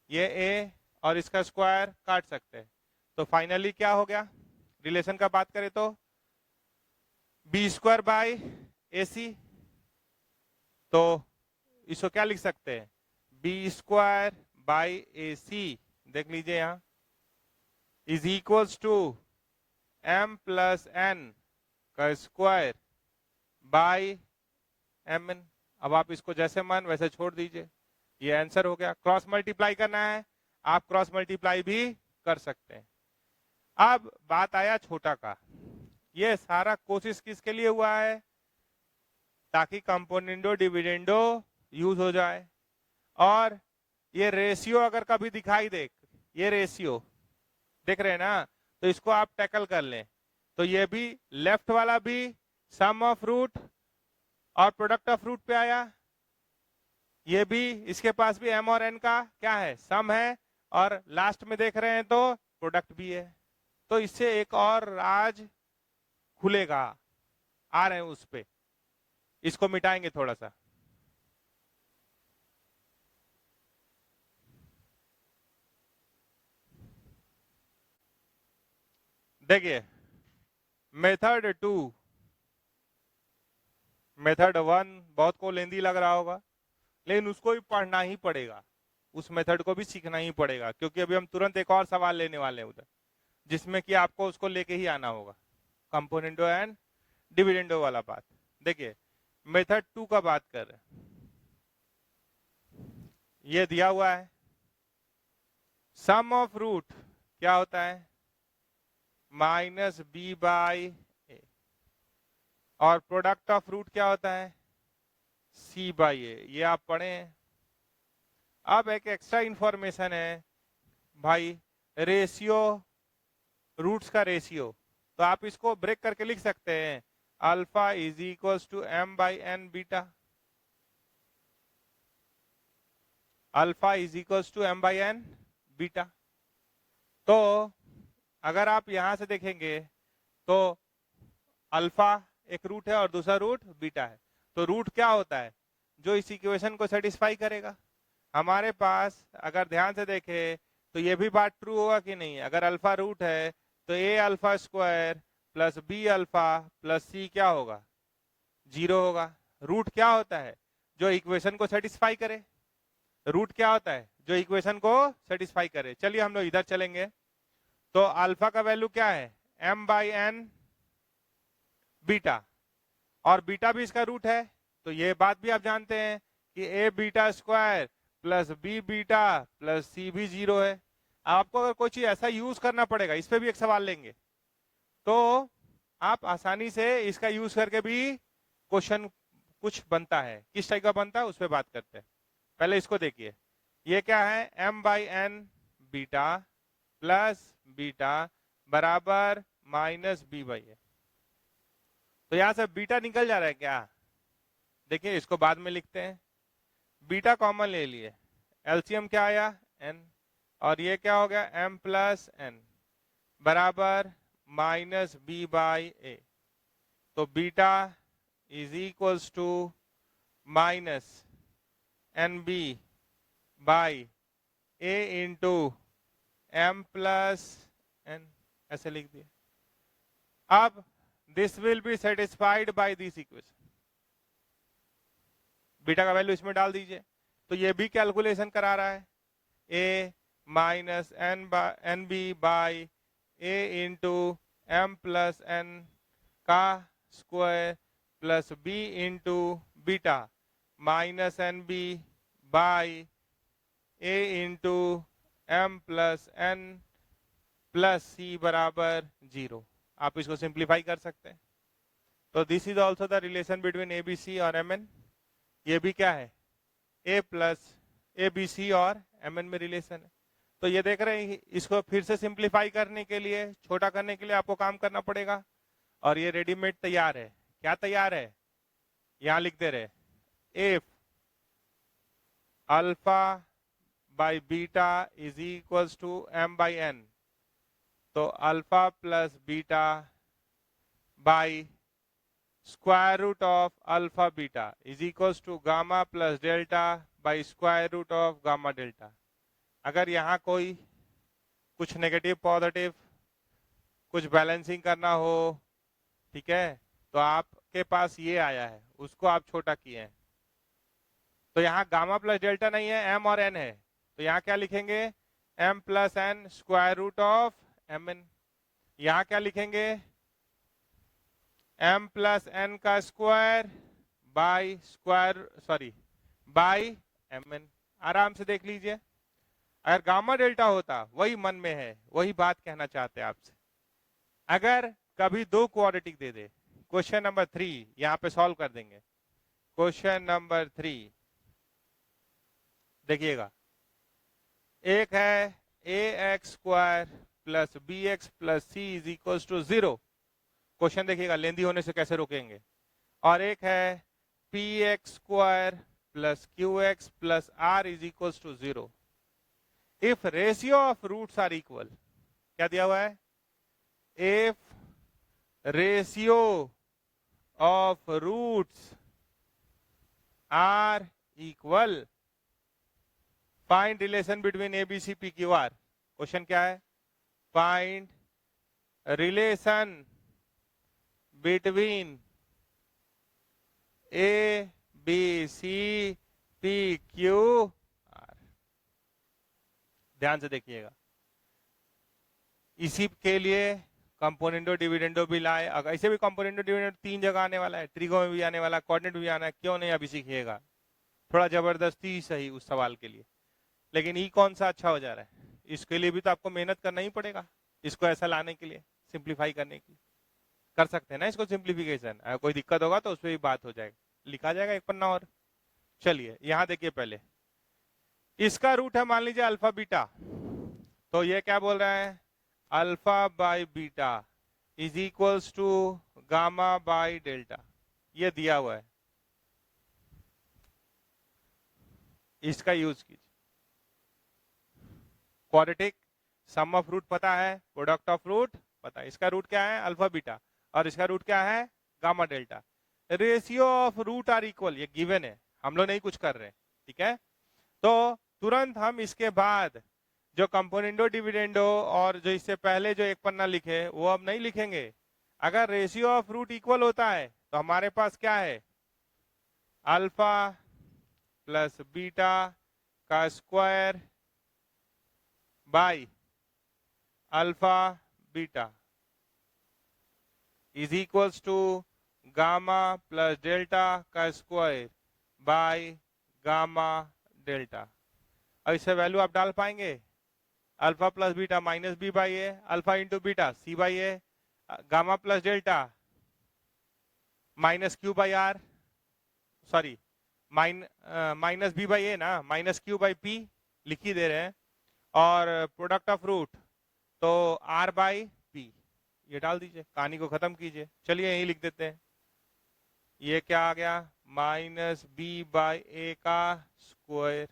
ये ए और इसका स्क्वायर काट सकते हैं, तो फाइनली क्या हो गया, रिलेशन का बात करें तो B square by A C, तो इसको क्या लिख सकते हैं, B square by A C, देख लीजिए यहां, is equals to M plus N का स्क्वायर बाई एम एन। अब आप इसको जैसे मन वैसे छोड़ दीजिए, ये आंसर हो गया। क्रॉस मल्टीप्लाई करना है, आप क्रॉस मल्टीप्लाई भी कर सकते हैं। अब बात आया छोटा का, ये सारा कोशिश किसके लिए हुआ है, ताकि कंपोनेंडो डिविडेंडो यूज हो जाए, और ये रेशियो अगर कभी दिखाई दे, ये रेशियो देख रहे हैं ना, तो इसको आप टैकल कर लें, तो ये भी लेफ्ट वाला भी सम ऑफ रूट और प्रोडक्ट ऑफ रूट पे आया, ये भी इसके पास भी एम और एन का क्या है, सम है, और लास्ट में देख रहे हैं तो प्रोडक्ट भी है, तो इससे एक और राज खुलेगा, आ रहे हैं उस पे, इसको मिटाएंगे थोड़ा सा। देखिए मेथड 2, मेथड 1 बहुत को लेंदी लग रहा होगा, लेकिन उसको भी पढ़ना ही पड़ेगा, उस मेथड को भी सीखना ही पड़ेगा, क्योंकि अभी हम तुरंत एक और सवाल लेने वाले हैं उधर, जिसमें कि आपको उसको लेके ही आना होगा, कंपोनेंडो एंड डिविडेंडो वाला बात। देखिए मेथड 2 का बात कर रहे हैं, ये दिया हुआ है, सम ऑफ रूट क्या होता है, माइनस बी बाई ए, और प्रोडक्ट ऑफ रूट क्या होता है, सी बाई ए, ये आप पढ़े हैं। अब एक एक्स्ट्रा इंफॉर्मेशन है भाई, रेशियो, रूट्स का रेशियो, तो आप इसको ब्रेक करके लिख सकते हैं, alpha is equals to M by N beta, alpha is equals to M by N beta. तो अगर आप यहां से देखेंगे तो अल्फा एक रूट है और दूसरा रूट बीटा है, तो रूट क्या होता है, जो इस इक्वेशन को सेटिस्फाई करेगा। हमारे पास अगर ध्यान से देखें तो ये भी बात ट्रू होगा कि नहीं, अगर अल्फा रूट है तो A alpha square plus B alpha plus C क्या होगा, 0 होगा। रूट क्या होता है, जो इक्वेशन को सेटिस्फाई करे, रूट क्या होता है, जो इक्वेशन को सेटिस्फाई करे। चलिए हम लोग इधर चलेंगे, तो अल्फा का वैल्यू क्या है, एम बाई एन बीटा, और बीटा भी इसका रूट है, तो ये बात भी आप जानते हैं कि A beta square plus B beta plus C भी 0 है। आपको अगर कोई चीज ऐसा यूज करना पड़ेगा, इस पे भी एक सवाल लेंगे, तो आप आसानी से इसका यूज करके भी क्वेश्चन कुछ बनता है, किस टाइप का बनता है उस पर बात करते हैं। पहले इसको देखिए, ये क्या है, M by N beta plus beta बराबर माइनस बी बाई ए, तो यहां से बीटा निकल जा रहा है क्या, देखिए इसको बाद में लिखते हैं, बीटा कॉमन ले लिए, एलसीएम क्या आया एन, और ये क्या हो गया एम प्लस एन बराबर माइनस बी बाई ए, तो beta is equals to minus N B by A into M plus N, ऐसे लिख दिए। अब this will be satisfied by this equation, beta का वैल्यू इसमें डाल दीजिए, तो ये भी कैलकुलेशन करा रहा है, a minus N B by A into M plus N का square plus b into beta minus N B by A into M plus n plus c बराबर 0। आप इसको सिंप्लीफाई कर सकते हैं। तो this is also the relation between A B c और एम एन। ये भी क्या है, ए प्लस ए बी सी और एम एन में रिलेशन है। तो ये देख रहे हैं, इसको फिर से सिंप्लीफाई करने के लिए, छोटा करने के लिए आपको काम करना पड़ेगा। और ये रेडीमेड तैयार है। क्या तैयार है, यहां लिख दे रहे, if alpha by beta is equals to M by n, तो alpha plus beta by square root of alpha beta is equals to gamma plus delta by square root of gamma delta. अगर यहाँ कोई कुछ नेगेटिव पॉजिटिव कुछ बैलेंसिंग करना हो, ठीक है, तो आपके पास ये आया है, उसको आप छोटा किए हैं। तो यहाँ गामा प्लस डेल्टा नहीं है, एम और एन है। तो यहाँ क्या लिखेंगे, M plus N square root of M N. यहाँ क्या लिखेंगे, एम प्लस एन का square by by M N. आराम से देख लीजिए। अगर गामा डेल्टा होता, वही मन में है, वही बात कहना चाहते हैं आपसे। अगर कभी दो क्वाड्रेटिक दे दे, क्वेश्चन नंबर 3 यहां पे सॉल्व कर देंगे। क्वेश्चन नंबर 3 देखिएगा, एक है a x square plus B x plus C is equal to 0। Question देखिएगा, लेंदी होने से कैसे रोकेंगे। और एक है p x square plus q x plus r is equal to 0 if ratio of roots are equal. क्या दिया हुआ है, if ratio of roots are equal find relation between A B C P Q r. Question क्या है, find relation between A B C P Q R. ध्यान से देखिएगा, इसी के लिए कंपोनेंटो डिविडेंडो भी लाए। अगर ऐसे भी कंपोनेंटो डिविडेंडो 3 जगह आने वाला है, ट्रिगो में भी आने वाला है, कोऑर्डिनेट भी आना है, क्यों नहीं अभी सीखिएगा, थोड़ा जबरदस्ती सही उस सवाल के लिए। लेकिन ई कौन सा अच्छा हो जा रहा है, इसके लिए भी तो आपको मेहनत करना ही पड़ेगा। इसको ऐसा लाने के लिए, सिंप्लीफाई करने के लिए कर सकते हैं ना इसको सिंप्लीफिकेशन। अगर कोई दिक्कत होगा तो उस पर भी बात हो जाएगा, लिखा जाएगा एक पन्ना और। चलिए यहां देखिए, पहले इसका रूट है मान लीजिए अल्फा बीटा, तो ये क्या बोल रहा है, alpha by beta is equals to gamma by delta. ये दिया हुआ है, इसका यूज कीजिए। क्वाड्रेटिक सम ऑफ रूट पता है, प्रोडक्ट ऑफ रूट पता है। इसका रूट क्या है, अल्फा बीटा, और इसका रूट क्या है, gamma delta. Ratio of root are equal, ये गिवन है, हम लोग नहीं कुछ कर रहे, ठीक है। तो तुरंत हम इसके बाद जो कंपोनेंडो डिविडेंडो और जो इससे पहले जो एक पन्ना लिखे वो अब नहीं लिखेंगे। अगर रेशियो ऑफ रूट इक्वल होता है तो हमारे पास क्या है, अल्फा प्लस बीटा का square by alpha beta is equals to gamma plus delta का स्क्वायर बाई गामा डेल्टा। अब इससे वैल्यू आप डाल पाएंगे, alpha plus beta minus B by a, alpha into beta c by a, gamma plus delta minus Q by r, sorry minus B by a ना, माइनस क्यू बाई पी लिख ही दे रहे हैं, और प्रोडक्ट ऑफ रूट तो आर बाई पी। ये डाल दीजिए, कहानी को खत्म कीजिए। चलिए यही लिख देते हैं, ये क्या आ गया, माइनस बी बाई ए का स्क्वायर,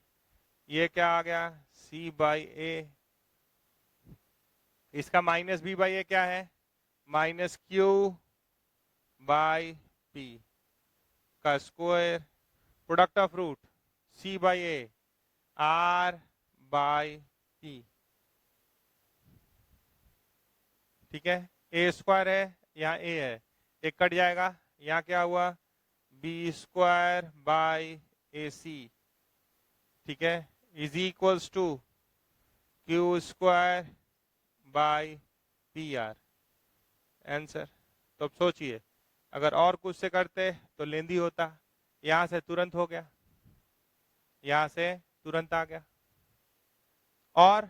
ये क्या आ गया, सी बाई ए, इसका माइनस बी बाई ए क्या है, माइनस क्यू बाई पी का square, product of root C by A R by P, ठीक है। ए स्क्वायर है, यहाँ ए है, एक कट जाएगा, यहाँ क्या हुआ, B square by A C, ठीक है, is equals to Q square by P R, answer. तो अब सोचिए, अगर और कुछ से करते तो लेंदी होता, यहां से तुरंत हो गया, यहां से तुरंत आ गया। और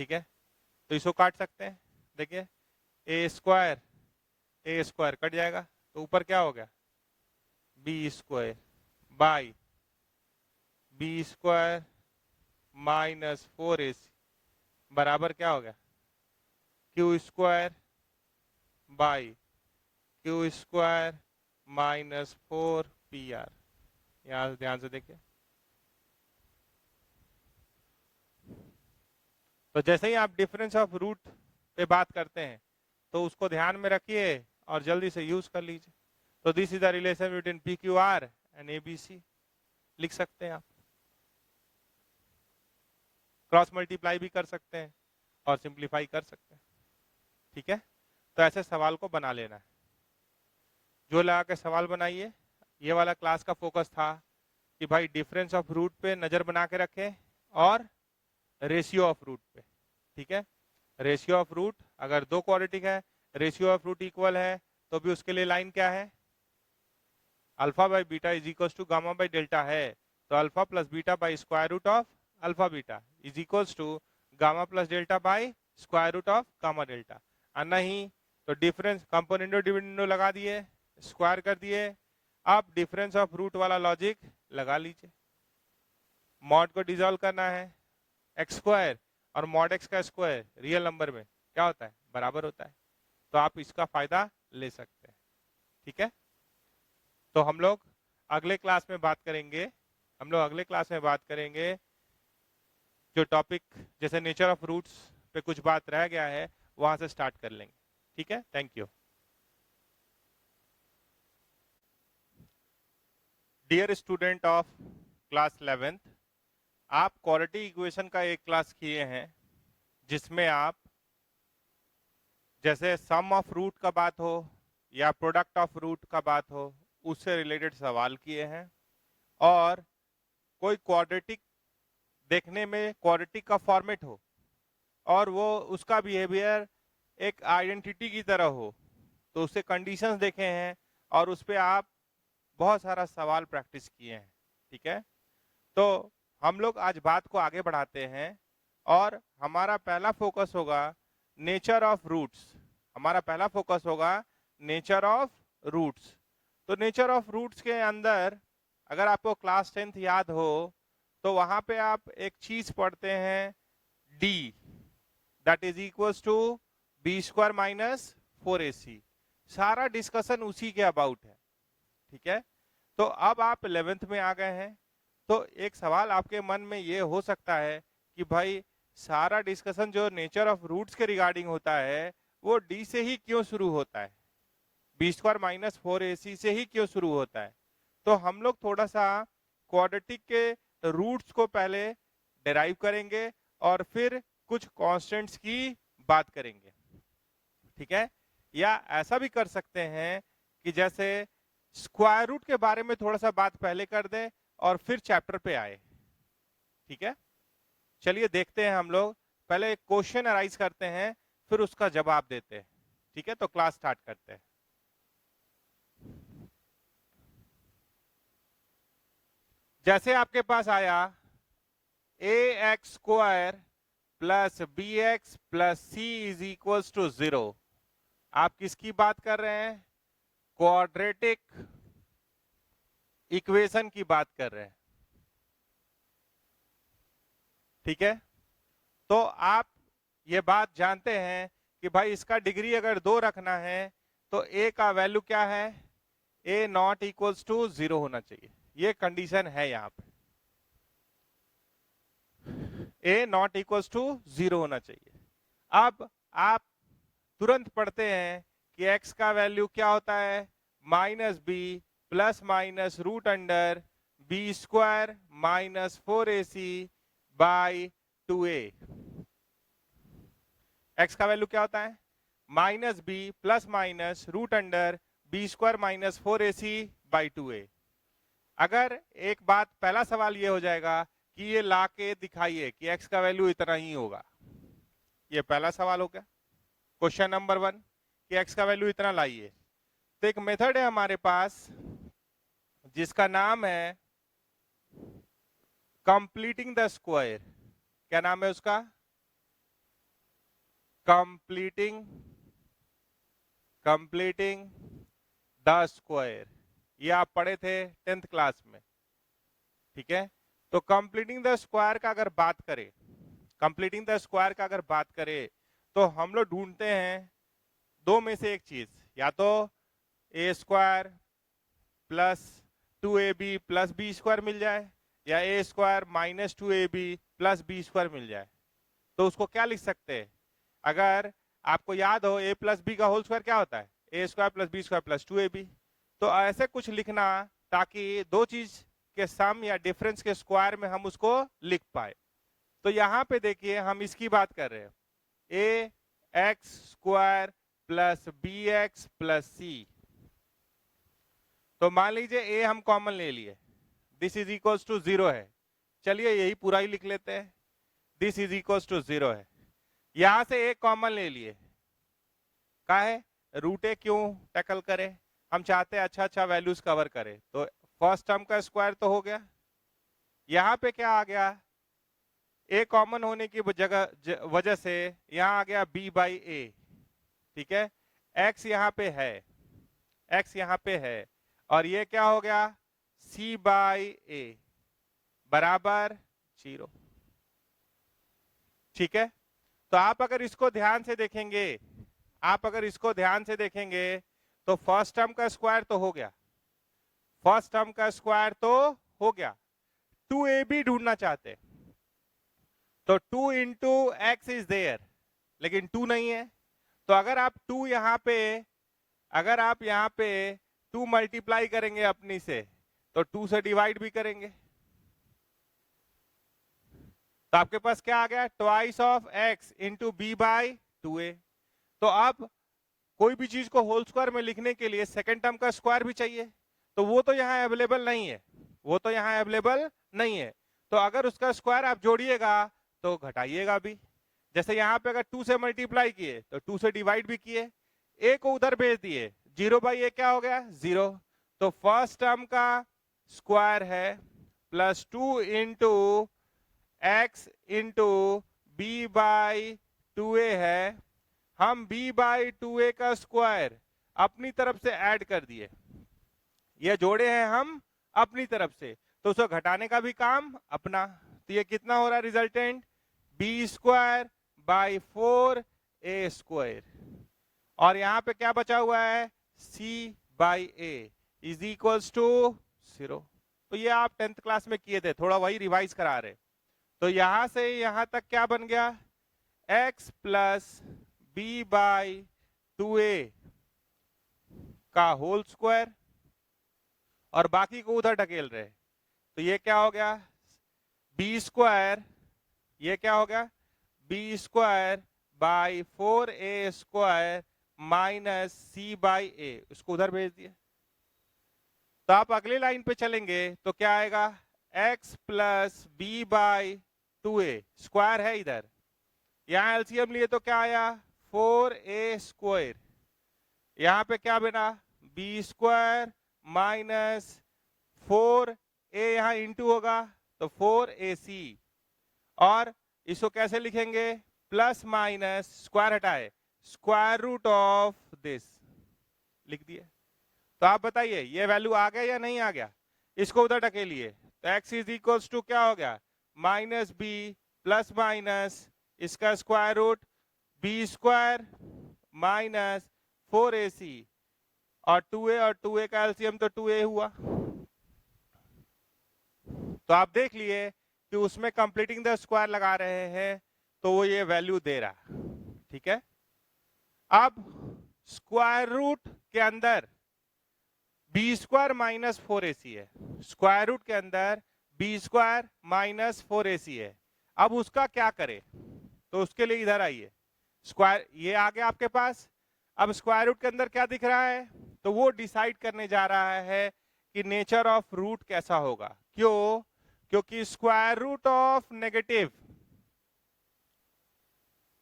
ठीक है, तो इसको काट सकते हैं। देखिए ए स्क्वायर कट जाएगा, तो ऊपर क्या हो गया, B square by B square minus 4ac बराबर क्या हो गया, Q square by Q square minus 4pr। यहां ध्यान से देखिए, तो जैसे ही आप डिफरेंस ऑफ रूट पे बात करते हैं तो उसको ध्यान में रखिए और जल्दी से यूज कर लीजिए। तो this is the relation between P Q R and ABC, लिख सकते हैं आप। क्रॉस मल्टीप्लाई भी कर सकते हैं और सिंप्लीफाई कर सकते हैं। ठीक है, तो ऐसे सवाल को बना लेना है, जो लगा के सवाल बनाइए। ये वाला क्लास का फोकस था कि भाई डिफरेंस ऑफ रूट पे नजर बना के रखें और रेशियो ऑफ रूट पे। ठीक है, रेशियो ऑफ रूट अगर दो क्वाड्रेटिक है, रेशियो ऑफ रूट इक्वल है, तो भी उसके लिए लाइन क्या है, alpha by beta is equal to gamma by delta है, तो alpha plus beta by square root of alpha beta is equal to gamma plus delta by square root of gamma delta. और नहीं तो डिफरेंस कंपोनेंडो डिविडेंडो लगा दिए, स्क्वायर कर दिए। अब डिफरेंस ऑफ रूट वाला लॉजिक लगा लीजिए, मॉड को डिसॉल्व करना है, एक्स स्क्वायर और मॉड एक्स का स्क्वायर रियल नंबर में क्या होता है, बराबर होता है, तो आप इसका फायदा ले सकते हैं। ठीक है, तो हम लोग अगले क्लास में बात करेंगे, जो टॉपिक जैसे नेचर ऑफ रूट्स पे कुछ बात रह गया है वहां से स्टार्ट कर लेंगे। ठीक है, thank you. Dear student of class 11th, आप क्वाड्रेटिक इक्वेशन का एक क्लास किए हैं जिसमें आप जैसे सम ऑफ रूट का बात हो या प्रोडक्ट ऑफ रूट का बात हो उससे रिलेटेड सवाल किए हैं, और कोई क्वाड्रेटिक देखने में क्वाड्रेटिक का फॉर्मेट हो और वो उसका बिहेवियर एक आइडेंटिटी की तरह हो, तो उससे कंडीशंस देखे हैं और उस पर आप बहुत सारा सवाल प्रैक्टिस किए हैं। ठीक है, तो हम लोग आज बात को आगे बढ़ाते हैं और हमारा पहला फोकस होगा nature of roots. Nature of roots. तो नेचर ऑफ रूट्स के अंदर अगर आपको क्लास 10th याद हो तो वहां पे आप एक चीज पढ़ते हैं, D that is equals to B square minus 4ac। सारा डिस्कशन उसी के अबाउट है। ठीक है, तो अब आप 11th में आ गए हैं, तो एक सवाल आपके मन में ये हो सकता है कि भाई सारा डिस्कशन जो नेचर ऑफ रूट्स के रिगार्डिंग होता है वो डी से ही क्यों शुरू होता है, बी स्क्वायर माइनस 4ac से ही क्यों शुरू होता है। तो हम लोग थोड़ा सा क्वाड्रेटिक के रूट्स को पहले डिराइव करेंगे और फिर कुछ कांस्टेंट्स की बात करेंगे। ठीक है, या ऐसा भी कर सकते हैं कि जैसे स्क्वायर रूट के बारे में थोड़ा सा बात पहले कर दें और फिर चैप्टर पे आए। ठीक है, चलिए देखते हैं, हम लोग पहले एक क्वेश्चन अराइज करते हैं फिर उसका जवाब देते हैं। ठीक है, तो क्लास स्टार्ट करते हैं। जैसे आपके पास आया ax square plus bx plus c is equal to 0, आप किसकी बात कर रहे हैं, क्वाड्रेटिक इक्वेशन की बात कर रहे हैं। ठीक है, तो आप ये बात जानते हैं कि भाई इसका डिग्री अगर 2 रखना है तो a का वैल्यू क्या है, a नॉट इक्वल्स टू 0 होना चाहिए, ये कंडीशन है यहाँ पे, a नॉट इक्वल्स टू 0 होना चाहिए। अब आप तुरंत पढ़ते हैं कि x का वैल्यू क्या होता है, minus B plus minus root under B square minus 4ac by 2a। x का वैल्यू क्या होता है, minus B plus minus root under B square minus 4ac by 2a। अगर एक बात, पहला सवाल ये हो जाएगा कि ये ला के दिखाइए कि x का वैल्यू इतना ही होगा, ये पहला सवाल हो गया, क्वेश्चन नंबर 1 कि x का वैल्यू इतना लाइए। तो एक मेथड है हमारे पास जिसका नाम है कंप्लीटिंग द स्क्वायर। क्या नाम है उसका, कंप्लीटिंग द स्क्वायर, ये आप पढ़े थे 10th क्लास में, ठीक है। तो कंप्लीटिंग द स्क्वायर का अगर बात करें, तो हम लोग ढूंढते हैं दो में से एक चीज, या तो ए square plus 2ab plus B square मिल जाए, या a square minus 2ab plus B square मिल जाए। तो उसको क्या लिख सकते हैं, अगर आपको याद हो a प्लस बी का होल स्क्वायर क्या होता है, ए square plus B square plus 2ab। तो ऐसे कुछ लिखना ताकि दो चीज के सम या डिफरेंस के स्क्वायर में हम उसको लिख पाए। तो यहाँ पे देखिए हम इसकी बात कर रहे हैं, a x square plus B x plus c. तो मान लीजिए ए हम कॉमन ले लिए, दिस इज इक्वल्स टू 0 है, चलिए यही पूरा ही लिख लेते हैं, दिस इज इक्वल्स टू 0 है। यहां से एक कॉमन ले लिए, का है रूट ए क्यों टैकल करें, हम चाहते हैं अच्छा वैल्यूज कवर करें। तो फर्स्ट टर्म का स्क्वायर तो हो गया, यहां पे क्या आ गया, ए कॉमन होने की वजह से यहां आ गया b बाई ए, ठीक है। x यहां पे है, और ये क्या हो गया c बाई ए बराबर 0, ठीक है। तो आप अगर इसको ध्यान से देखेंगे, तो फर्स्ट टर्म का स्क्वायर तो हो गया, 2ab ढूंढना चाहते, तो 2 इंटू एक्स इज देयर, लेकिन 2 नहीं है। तो अगर आप 2 यहाँ पे 2 मल्टीप्लाई करेंगे अपनी से, तो 2 से डिवाइड भी करेंगे, तो आपके पास क्या आ गया, twice of X into B by 2a। तो अब कोई भी चीज को होल स्क्वायर में लिखने के लिए सेकेंड टर्म का स्क्वायर भी चाहिए, तो वो तो यहाँ अवेलेबल नहीं है। तो अगर उसका स्क्वायर आप जोड़िएगा तो घटाइएगा भी, जैसे यहाँ पे अगर 2 से मल्टीप्लाई किए तो 2 से डिवाइड भी किए, a को उधर भेज दिए, 0 बाई ए क्या हो गया 0। तो फर्स्ट टर्म का स्क्वायर है plus 2 into X into B by 2a है, हम b बाई 2a का स्क्वायर अपनी तरफ से ऐड कर दिए, ये जोड़े हैं हम अपनी तरफ से, तो उसको घटाने का भी काम अपना। तो ये कितना हो रहा है resultant, b square by 4a square, और यहाँ पे क्या बचा हुआ है c by a is equals to 0। तो ये आप 10th क्लास में किए थे, थोड़ा वही रिवाइज करा रहे। तो यहां से यहां तक क्या बन गया, x plus B by 2a का होल स्क्वायर, और बाकी को उधर ढकेल रहे, तो ये क्या हो गया b स्क्वायर, ये क्या हो गया b square by 4a square minus c by a, उसको उधर भेज दिए। तो आप अगले लाइन पे चलेंगे तो क्या आएगा, x plus B by 2a square है इधर, यहां एलसीएम लिए तो क्या आया 4a स्क्वायर, यहां पे क्या बना b स्क्वायर माइनस 4a, यहां इंटू होगा तो 4ac, और इसको कैसे लिखेंगे प्लस माइनस स्क्वायर हटाए स्क्वायर रूट ऑफ दिस, लिख दिए। तो आप बताइए ये वैल्यू आ गया या नहीं आ गया, इसको उधर ढकेलिए, तो x इज इक्वल्स टू क्या हो गया माइनस बी प्लस माइनस इसका square root b square minus 4ac, और 2a का एलसीएम तो 2a हुआ। तो आप देख लिए कि उसमें कंप्लीटिंग द स्क्वायर लगा रहे हैं तो वो ये वैल्यू दे रहा, ठीक है। अब स्क्वायर रूट के अंदर b स्क्वायर माइनस 4ac है, स्क्वायर रूट के अंदर b स्क्वायर माइनस 4ac है, अब उसका क्या करें, तो उसके लिए इधर आइए, स्क्वायर ये आ गया आपके पास, अब स्क्वायर रूट के अंदर क्या दिख रहा है, तो वो डिसाइड करने जा रहा है कि नेचर ऑफ रूट कैसा होगा, क्यों, क्योंकि square root of negative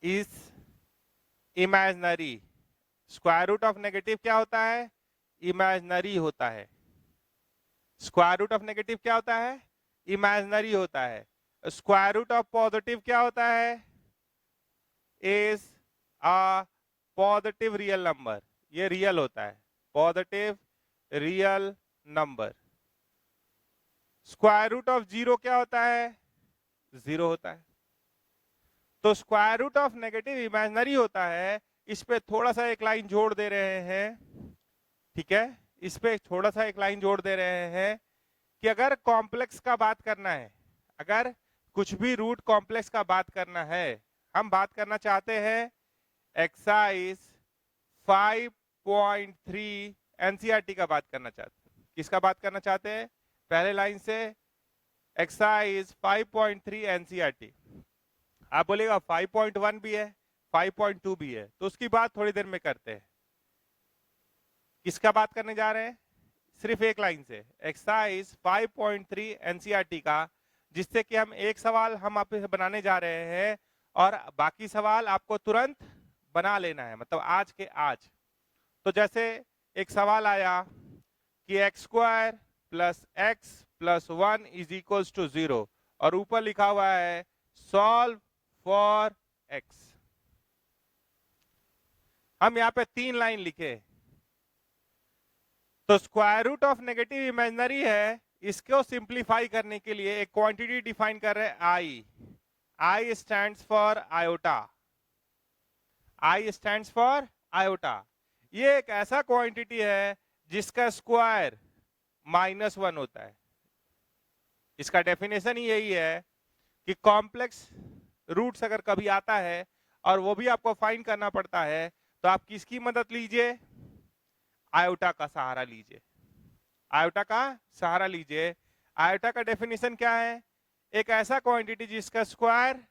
is imaginary, square root of negative क्या होता है इमेजिनरी होता है, स्क्वायर रूट ऑफ नेगेटिव क्या होता है इमेजिनरी होता है, स्क्वायर रूट ऑफ पॉजिटिव क्या होता है is a positive real number, ये रियल होता है, positive real number. Square root of zero क्या होता है? जीरो होता है। तो square root of negative imaginary होता है। इस पे थोड़ा सा एक लाइन जोड़ दे रहे हैं, ठीक है, इस पे थोड़ा सा एक लाइन जोड़ दे रहे हैं कि अगर कॉम्प्लेक्स का बात करना है, अगर कुछ भी रूट कॉम्प्लेक्स का बात करना है, हम बात करना चाहते हैं एक्सरसाइज 5.3 एनसीईआरटी का बात करना चाहते हैं। किसका बात करना चाहते हैं? पहले लाइन से एक्सरसाइज 5.3 एनसीईआरटी। आप बोलेगा 5.1 भी है, 5.2 भी है, तो उसकी बात थोड़ी देर में करते हैं। किसका बात करने जा रहे हैं? सिर्फ एक लाइन से एक्सरसाइज 5.3 एनसीईआरटी का, जिससे कि हम एक सवाल हम आप बनाने जा रहे हैं और बाकी सवाल आपको तुरंत बना लेना है, मतलब आज के आज। तो जैसे एक सवाल आया कि X square plus X plus 1 is equals to 0 और ऊपर लिखा हुआ है सॉल्व फॉर एक्स। हम यहाँ पे 3 लाइन लिखे, तो square root of negative imaginary है, इसको सिंप्लीफाई करने के लिए एक क्वांटिटी डिफाइन कर रहे हैं i. I stands for iota, i stands for iota. ये एक ऐसा क्वांटिटी है जिसका स्क्वायर -1 होता है। इसका डेफिनेशन ही यही है कि कॉम्प्लेक्स रूट्स अगर कभी आता है और वो भी आपको फाइंड करना पड़ता है, तो आप किसकी मदद लीजिए? आयोटा का सहारा लीजिए, आयोटा का सहारा लीजिए। आयोटा का डेफिनेशन क्या है? एक ऐसा क्वांटिटी जिसका स्क्वायर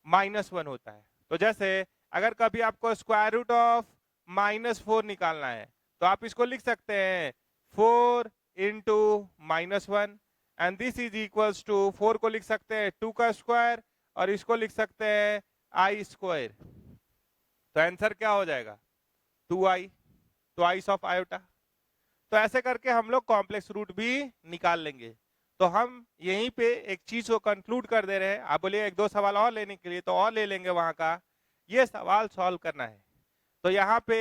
-1 होता है। तो जैसे अगर कभी आपको स्क्वायर रूट ऑफ -4 निकालना है, तो आप इसको लिख सकते हैं 4 into -1 and this is equals to 4 को लिख सकते हैं 2 का स्क्वायर और इसको लिख सकते हैं आई स्क्वायर। तो आंसर क्या हो जाएगा? 2i, twice of iota. तो ऐसे करके हम लोग कॉम्प्लेक्स रूट भी निकाल लेंगे। तो हम यहीं पे एक चीज को कंक्लूड कर दे रहे हैं। आप बोलिए एक दो सवाल और लेने के लिए, तो और ले लेंगे वहां का। ये सवाल सॉल्व करना है, तो यहाँ पे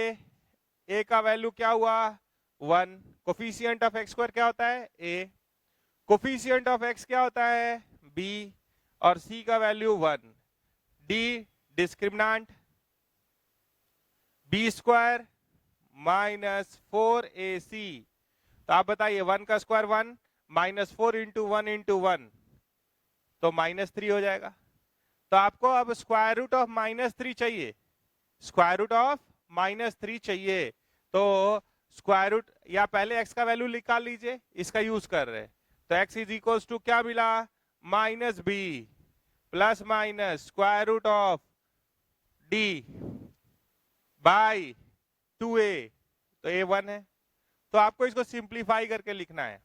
a का वैल्यू क्या हुआ? 1। कोफिशिएंट ऑफ एक्स स्क्वायर क्या होता है? a। कोफिशिएंट ऑफ x क्या होता है? b। और c का value 1। d discriminant b square -4ac। तो आप बताइए 1 का स्क्वायर 1 -4 इंटू 1 इंटू 1 तो -3 हो जाएगा। तो आपको अब स्क्वायर रूट ऑफ -3 चाहिए, स्क्वायर रूट ऑफ -3 चाहिए। तो स्क्वायर रूट या पहले x का वैल्यू निकाल लीजिए, इसका यूज कर रहे हैं। तो x इज इक्वल्स टू क्या मिला? -b plus minus square root of d by 2a, तो a 1 है। तो आपको इसको सिंप्लीफाई करके लिखना है,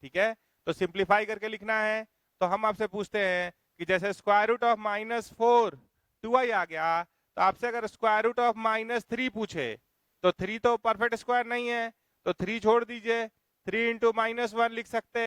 ठीक है। तो सिंप्लीफाई करके लिखना है, तो हम आपसे पूछते हैं कि जैसे स्क्वायर रूट ऑफ -4 2i आ गया, तो आपसे अगर स्क्वायर रूट ऑफ -3 पूछे, तो 3 तो परफेक्ट स्क्वायर नहीं है, तो 3 छोड़ दीजिए, 3 इंटू -1 लिख सकते हैं।